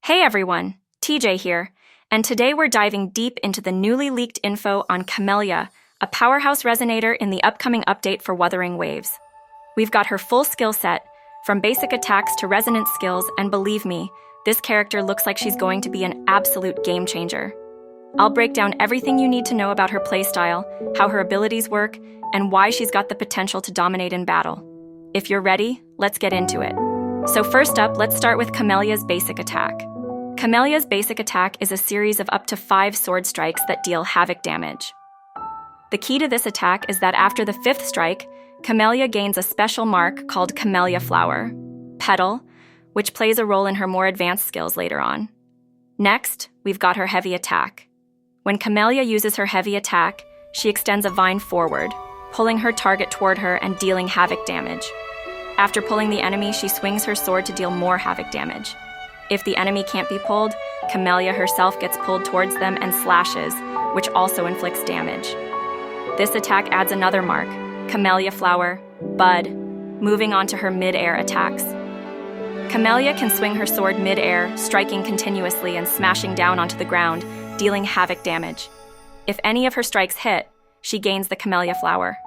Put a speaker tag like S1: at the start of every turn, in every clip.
S1: Hey everyone, TJ here, and today we're diving deep into the newly leaked info on Camellya, a powerhouse resonator in the upcoming update for Wuthering Waves. We've got her full skill set, from basic attacks to resonance skills, and believe me, this character looks like she's going to be an absolute game changer. I'll break down everything you need to know about her playstyle, how her abilities work, and why she's got the potential to dominate in battle. If you're ready, let's get into it. So first up, let's start with Camellya's basic attack. Camellya's basic attack is a series of up to 5 sword strikes that deal Havoc damage. The key to this attack is that after the 5th strike, Camellya gains a special mark called Camellya Flower, Petal, which plays a role in her more advanced skills later on. Next, we've got her heavy attack. When Camellya uses her heavy attack, she extends a vine forward, pulling her target toward her and dealing Havoc damage. After pulling the enemy, she swings her sword to deal more Havoc damage. If the enemy can't be pulled, Camellya herself gets pulled towards them and slashes, which also inflicts damage. This attack adds another mark, Camellya Flower, Bud, moving on to her mid-air attacks. Camellya can swing her sword mid-air, striking continuously and smashing down onto the ground, dealing Havoc damage. If any of her strikes hit, she gains the Camellya Flower.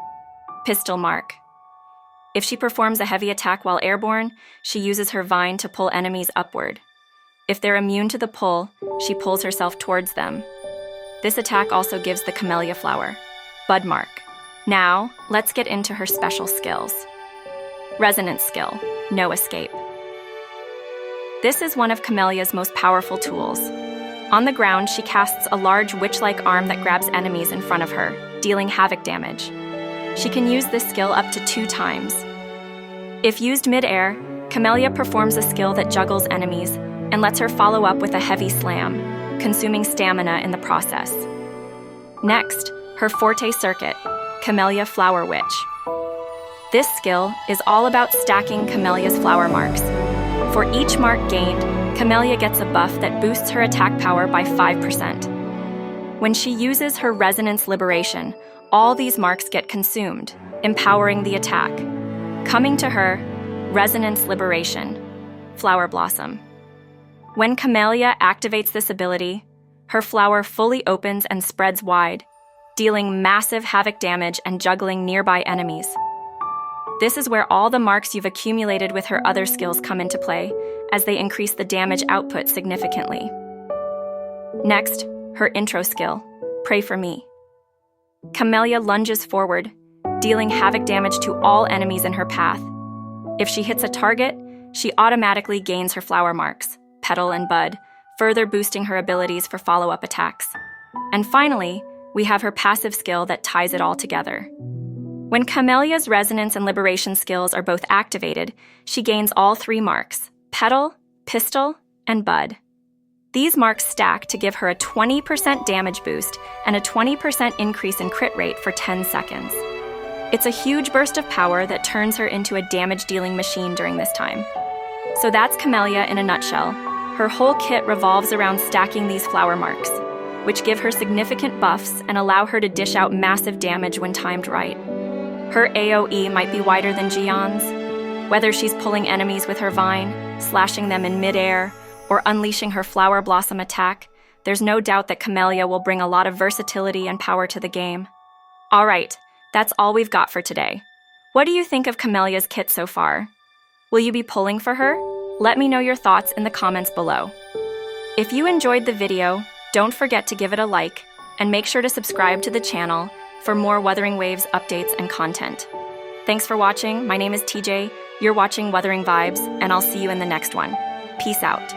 S1: Pistol Mark. If she performs a heavy attack while airborne, she uses her vine to pull enemies upward. If they're immune to the pull, she pulls herself towards them. This attack also gives the Camellya Flower. Bud Mark. Now, let's get into her special skills. Resonance skill, No Escape. This is one of Camellya's most powerful tools. On the ground, she casts a large witch-like arm that grabs enemies in front of her, dealing Havoc damage. She can use this skill up to 2 times. If used mid-air, Camellya performs a skill that juggles enemies and lets her follow up with a heavy slam, consuming stamina in the process. Next, her Forte circuit, Camellya Flower Witch. This skill is all about stacking Camellya's flower marks. For each mark gained, Camellya gets a buff that boosts her attack power by 5%. When she uses her Resonance Liberation, all these marks get consumed, empowering the attack. Coming to her, Resonance Liberation, Flower Blossom. When Camellya activates this ability, her flower fully opens and spreads wide, dealing massive Havoc damage and juggling nearby enemies. This is where all the marks you've accumulated with her other skills come into play, as they increase the damage output significantly. Next, her intro skill, Pray for Me. Camellya lunges forward, dealing Havoc damage to all enemies in her path. If she hits a target, she automatically gains her flower marks, Petal and Bud, further boosting her abilities for follow-up attacks. And finally, we have her passive skill that ties it all together. When Camellya's Resonance and Liberation skills are both activated, she gains all 3 marks, Petal, Pistol, and Bud. These marks stack to give her a 20% damage boost and a 20% increase in crit rate for 10 seconds. It's a huge burst of power that turns her into a damage-dealing machine during this time. So that's Camellya in a nutshell. Her whole kit revolves around stacking these flower marks, which give her significant buffs and allow her to dish out massive damage when timed right. Her AoE might be wider than Gion's. Whether she's pulling enemies with her vine, slashing them in mid-air, or unleashing her flower blossom attack, there's no doubt that Camellya will bring a lot of versatility and power to the game. Alright, that's all we've got for today. What do you think of Camellya's kit so far? Will you be pulling for her? Let me know your thoughts in the comments below. If you enjoyed the video, don't forget to give it a like, and make sure to subscribe to the channel for more Wuthering Waves updates and content. Thanks for watching. My name is TJ, you're watching Wuthering Vibes, and I'll see you in the next one. Peace out.